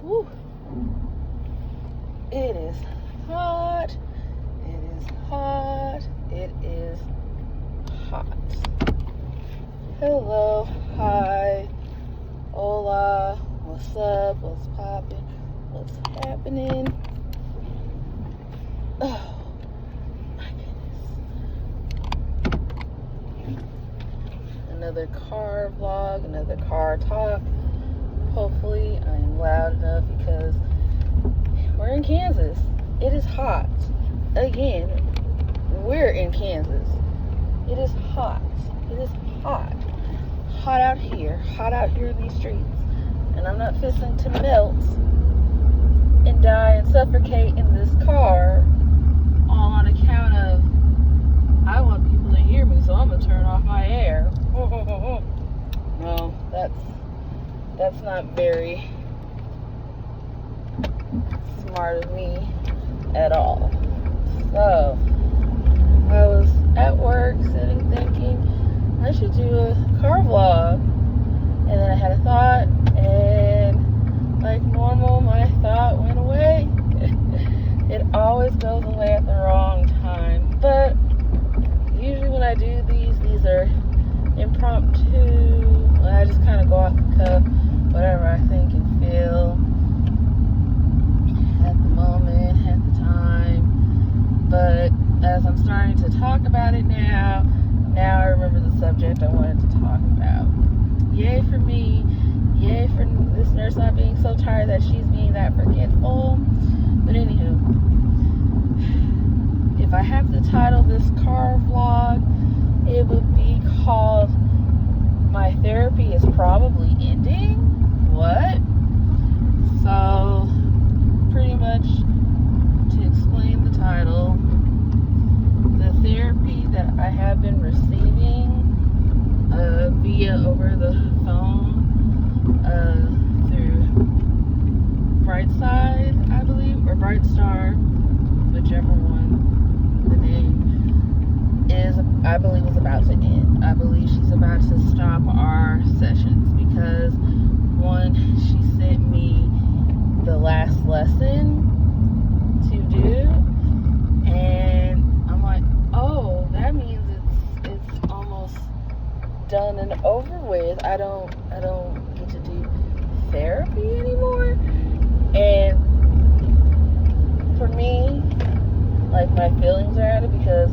Woo. It is hot. It is hot. It is hot. Hello. Hi. Hola. What's up? What's poppin'? What's happening? Oh, my goodness. Another car vlog, another car talk. Hopefully I am loud enough because we're in Kansas. It is hot. Again, we're in Kansas. It is hot. It is hot. Hot out here. Hot out here in these streets. And I'm not fixing to melt and die and suffocate in this car all on account of I want people to hear me, so I'm gonna turn off my air. No, that's not very smart of me at all. So I was at work sitting thinking I should do a car vlog, and then I had a thought, and like normal my thought went away. It always goes away at the wrong time, but usually when I do these are impromptu. I just kind of go off the cuff, whatever I think and feel at the moment, at the time. But as I'm starting to talk about it now I remember the subject I wanted to talk about. Yay for me. Yay for this nurse not being so tired that she's being that forgetful. But anywho, if I have to title this car vlog, it would be called My Therapy is Probably Ending. What? So, pretty much to explain the title, the therapy that I have been receiving via over the phone through Brightside, I believe, or Brightstar, whichever one the name is, I believe is about to end. I believe she's about to stop our sessions because one, she sent me the last lesson to do, and I'm like, oh, that means it's almost done and over with. I don't get to do therapy anymore. And for me, like, my feelings are at it because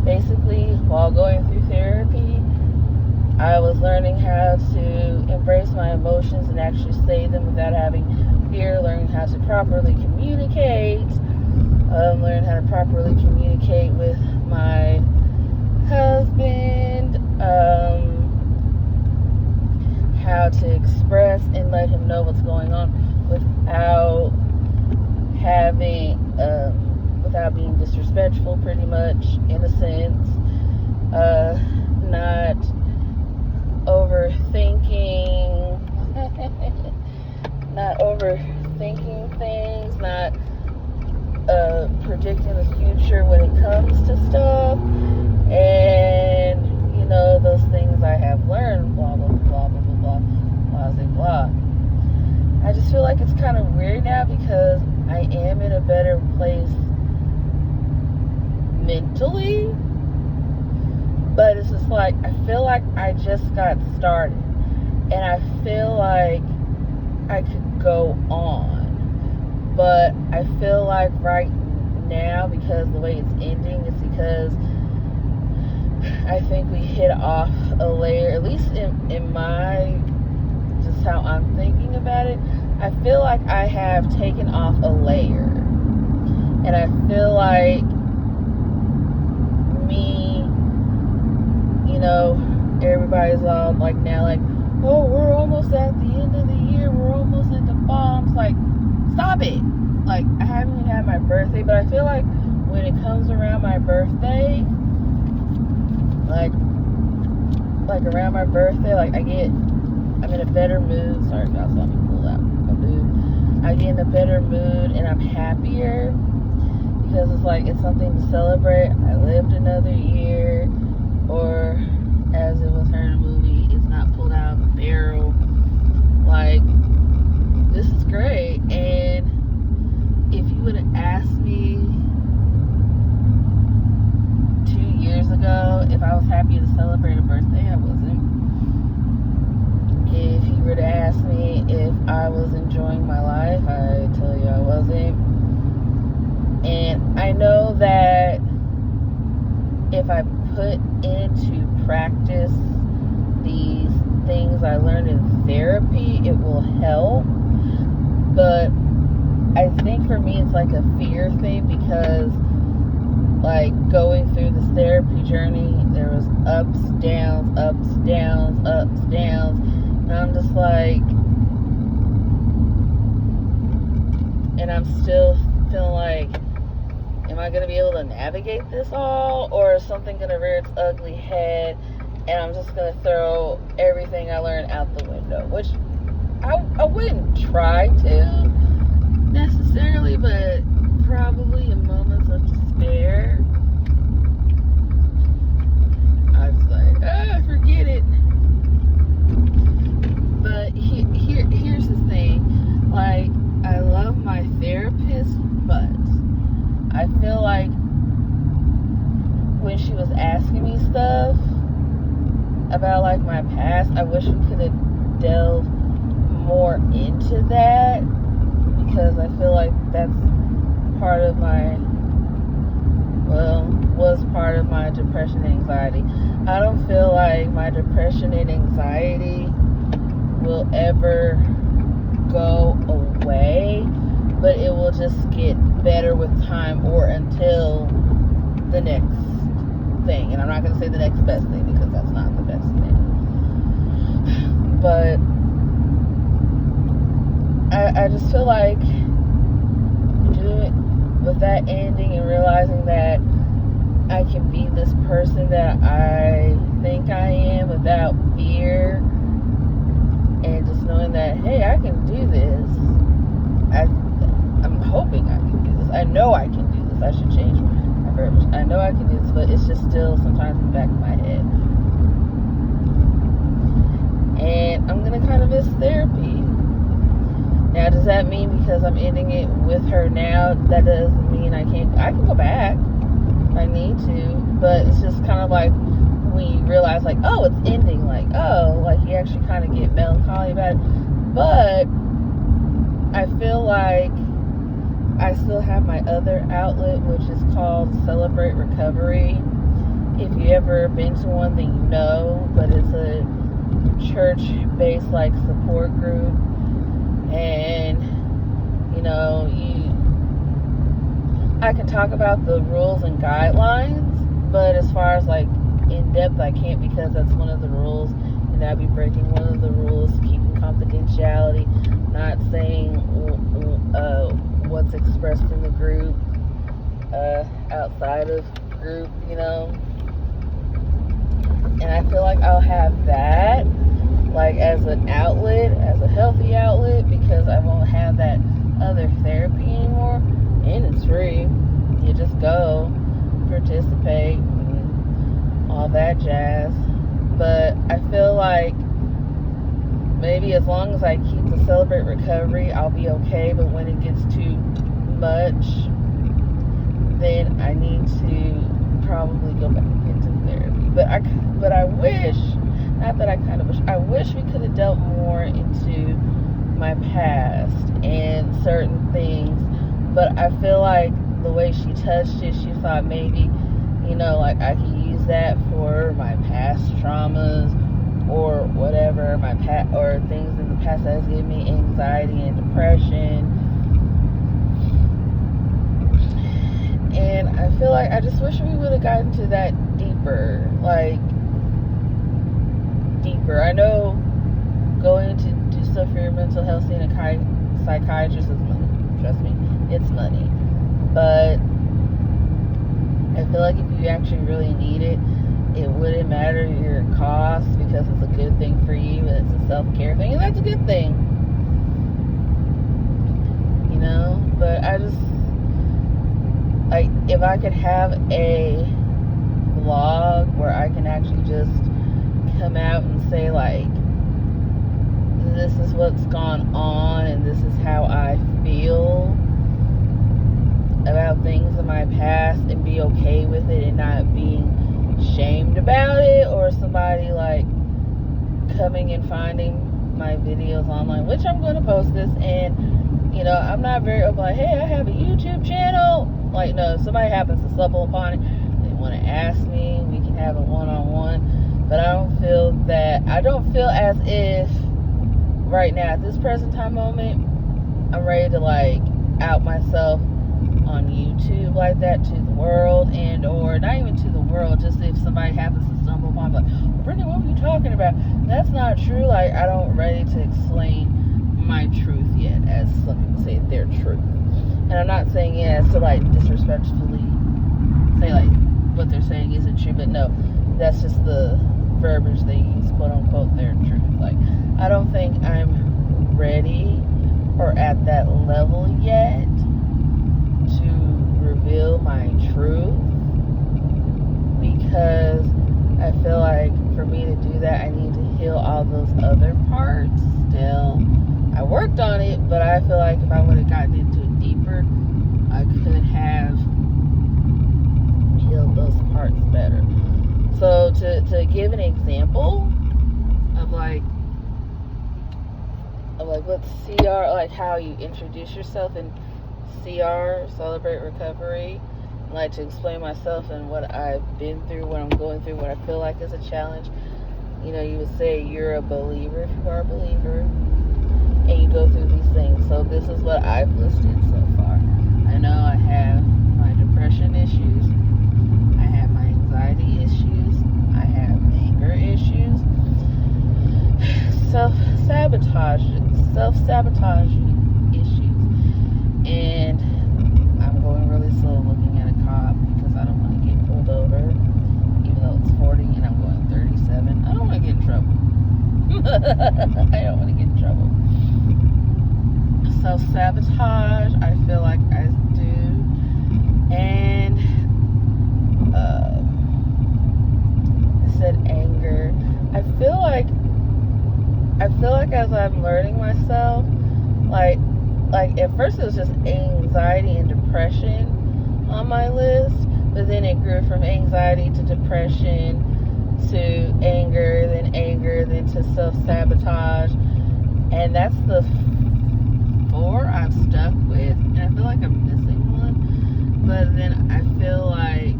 basically while going through therapy I was learning how to embrace my emotions and actually say them without having fear, learning how to properly communicate, learning how to properly communicate with my husband, how to express and let him know what's going on without having without being disrespectful, pretty much, in a sense, not overthinking things, not predicting the future when it comes to stuff, and those things I have learned, blah blah blah blah blah blah blah blah. I just feel like it's kind of weird now because I am in a better place mentally, but it's just like I feel like I just got started and I feel like I could go on, but I feel like right now, because the way it's ending, is because I think we hit off a layer, at least in my, just how I'm thinking about it. I feel like I have taken off a layer, and I feel like me, everybody's all like now, like, oh, we're almost at the end of the year, we're almost at the fall. I'm like, stop it. Like, I haven't even had my birthday, but I feel like when it comes around my birthday, like around my birthday, like I'm in a better mood. Sorry, guys, let me pull out my mood. I get in a better mood and I'm happier because it's like it's something to celebrate. I lived another year, or as it was heard in a movie, it's not pulled out of a barrel. Like, this is great. I was enjoying my life. I tell you I wasn't. And I know that if I put into practice these things I learned in therapy, it will help. But I think for me it's like a fear thing, because like going through this therapy journey, there was ups, downs, and I'm just like, and I'm still feeling like, am I going to be able to navigate this all, or is something going to rear its ugly head and I'm just going to throw everything I learned out the window, which I wouldn't try to necessarily, but probably in moments of despair, I was like, forget it. But here's the thing, like, I love my therapist, but I feel like when she was asking me stuff about like my past, I wish we could have delved more into that, because I feel like that's part of was part of my depression and anxiety. I don't feel like my depression and anxiety will ever go away, but it will just get better with time, or until the next thing. And I'm not going to say the next best thing, because that's not the best thing. But I just feel like doing it with that ending and realizing that I can be this person that I think I am without fear, and just knowing that, hey, I can do this. I'm hoping I can do this. I know I can do this. I should change my verbiage. I know I can do this, but it's just still sometimes in the back of my head. And I'm going to kind of miss therapy. Now, does that mean because I'm ending it with her now, that doesn't mean I can go back if I need to, but it's just kind of like when you realize, like, oh, it's ending, like, oh, like you actually kind of get melancholy about it. But I feel like I still have my other outlet, which is called Celebrate Recovery. If you ever been to one, then you know, but it's a church-based like support group, and you know, I can talk about the rules and guidelines, but as far as like in depth, I can't, because that's one of the rules, and I'd be breaking one of the rules, keeping confidentiality, not saying what's expressed in the group outside of group, you know. And I feel like I'll have that like as an outlet, as a healthy outlet, because I won't have that other therapy anymore, and it's free. You just go, participate, and all that jazz. But I feel like maybe as long as I keep the Celebrate Recovery, I'll be okay. But when it gets too much, then I need to probably go back into therapy. But I wish, not that I kind of wish, I wish we could have delved more into my past and certain things. But I feel like the way she touched it, she thought maybe, you know, like I could use that for my past traumas or whatever, or things in the past that has given me anxiety and depression. And I feel like I just wish we would have gotten to that deeper. I know going to do stuff for your mental health, seeing a psychiatrist is money. Trust me, it's money. But I feel like if you actually really need it, it wouldn't matter your cost, because it's a good thing for you, and it's a self-care thing, and that's a good thing. You know? But I just, like, if I could have a vlog where I can actually just come out and say, like, this is what's gone on, and this is how I feel about things in my past, and be okay with it, and not being shamed about it, or somebody like coming and finding my videos online, which I'm going to post this, and you know, I'm not very open like, hey, I have a YouTube channel. Like, no, if somebody happens to stumble upon it, they want to ask me, we can have a one-on-one. But I don't feel as if right now at this present time moment I'm ready to like out myself on YouTube like that to the world, and or not even to the world, just if somebody happens to stumble upon like, Brittany, what were you talking about? That's not true. Like, I don't ready to explain my truth yet, as some people say their truth. And I'm not saying it as to like disrespectfully say like what they're saying isn't true, but no, that's just the verbiage they use, quote unquote, their truth. Like, I don't think I'm ready or at that level yet to reveal my truth, because I feel like for me to do that, I need to heal all those other parts still. I worked on it, but I feel like if I would have gotten into it deeper, I could have healed those parts better. So to give an example of like with CR, like how you introduce yourself in CR, Celebrate Recovery, like to explain myself and what I've been through, what I'm going through, what I feel like is a challenge. You know, you would say you're a believer if you are a believer, and you go through these things. So this is what I've listed so far. I know I have my depression issues, I have my anxiety issues, I have anger issues, self-sabotaging issues, and I'm going really slow looking at a cop because I don't want to get pulled over, even though it's 40 and I'm going 37. I don't want to get in trouble. I don't want to get in trouble. Self-sabotage, I feel like I do, and I said anger. I feel like as I'm learning myself, like at first it was just anxiety and depression on my list, but then it grew from anxiety to depression to anger, then to self-sabotage, and that's the 4 I've stuck with, and I feel like I'm missing one, but then I feel like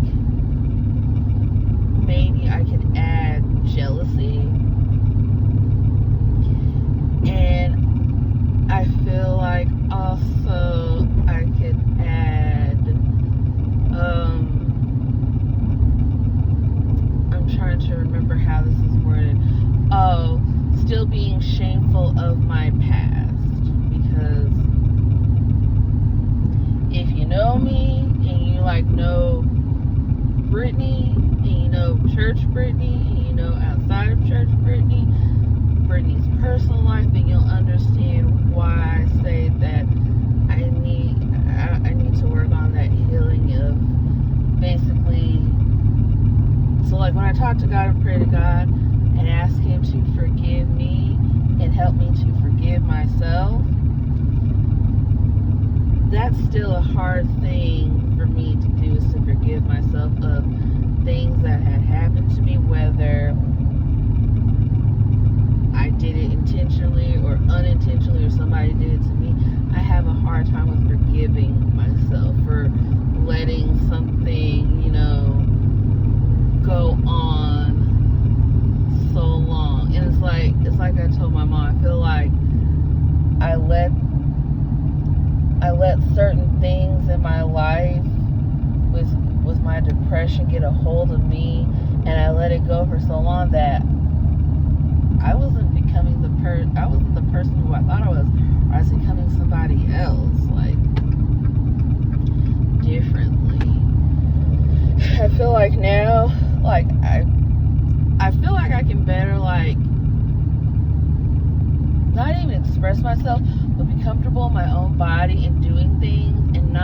maybe I could add jealousy, and I feel like also I could add, I'm trying to remember how this is worded, still being shameful of my past, because if you know me, and you like know Brittany, and you know church Brittany, and you know outside of church Brittany's personal life, then you'll understand why I say that I need to work on that healing of basically, so like when I talk to God and pray to God and ask Him to forgive me and help me to forgive myself, that's still a hard thing for me to do, is to forgive myself of things that had happened to me, whether I did it intentionally or unintentionally, or somebody did it to me. I have a hard time with forgiving myself for letting something, you know, go on so long. And it's like I told my mom, I feel like I let certain things in my life with my depression get a hold of me, and I let it go for so long that I wasn't becoming the person who I thought I was. I was becoming somebody else, like differently. I feel like now, like I feel like I can better, like, not even express myself, but be comfortable in my own body and doing things, and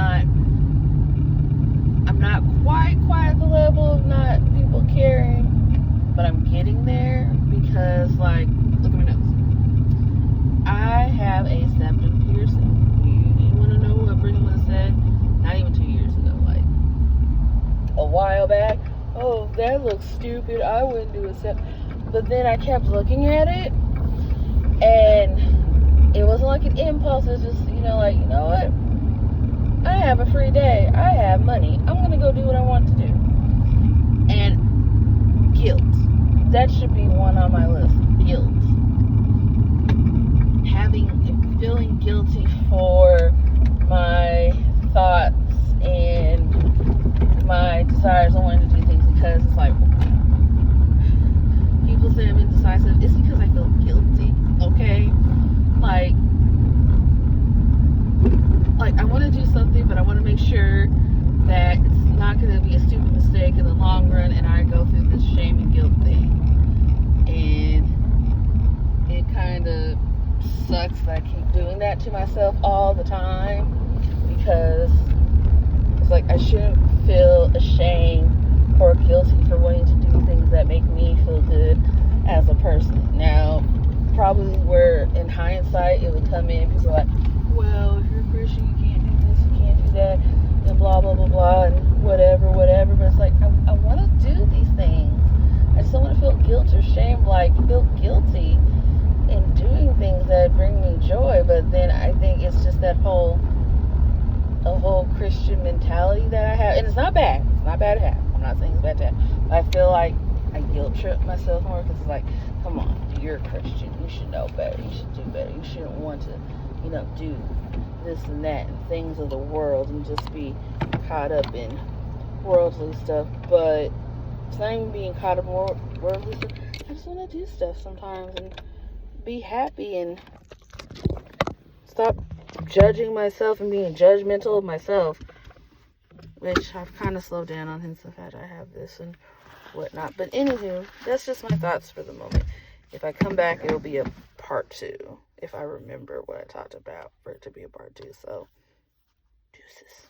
I'm not quite at the level of not people caring, but I'm getting there, because, like, look at my nose. I have a septum piercing. You want to know what Brittany would have said? Not even 2 years ago, like a while back. Oh, that looks stupid. I wouldn't do a septum. But then I kept looking at it, And it wasn't like an impulse. It was just, like, you know what? I have a free day. I have money. I'm going to go do what I want to do. And guilt. That should be one on my list. Guilt. Feeling guilty for my thoughts and my desires. I wanted to do things because it's like, people say I'm indecisive. It's because I feel guilty, okay? Like I want to do something, but I want to make sure that it's not going to be a stupid mistake in the long run, and I go through this shame and guilt thing. And it kind of sucks that I keep doing that to myself all the time, because it's like I shouldn't feel ashamed or guilty for wanting to do things that make me feel good as a person. Now, probably where in hindsight it would come in, people are like, well, if you're a Christian, you can't do this, you can't do that, and blah, blah, blah, blah, and whatever. But it's like, I want to do these things. I just don't want to feel guilt or shame, feel guilty in doing things that bring me joy. But then I think it's just a whole Christian mentality that I have. And it's not bad. It's not bad to have. I'm not saying it's bad to have. But I feel like I guilt trip myself more because it's like, come on, you're a Christian. You should know better. You should do better. You shouldn't want to, do this and that and things of the world and just be caught up in worldly stuff. But it's not even being caught up in worldly stuff. I just want to do stuff sometimes and be happy and stop judging myself and being judgmental of myself, which I've kind of slowed down on since the fact I have this and whatnot. But anywho, that's just my thoughts for the moment. If I come back, it'll be a part 2 if I remember what I talked about for it to be a part 2. So, deuces.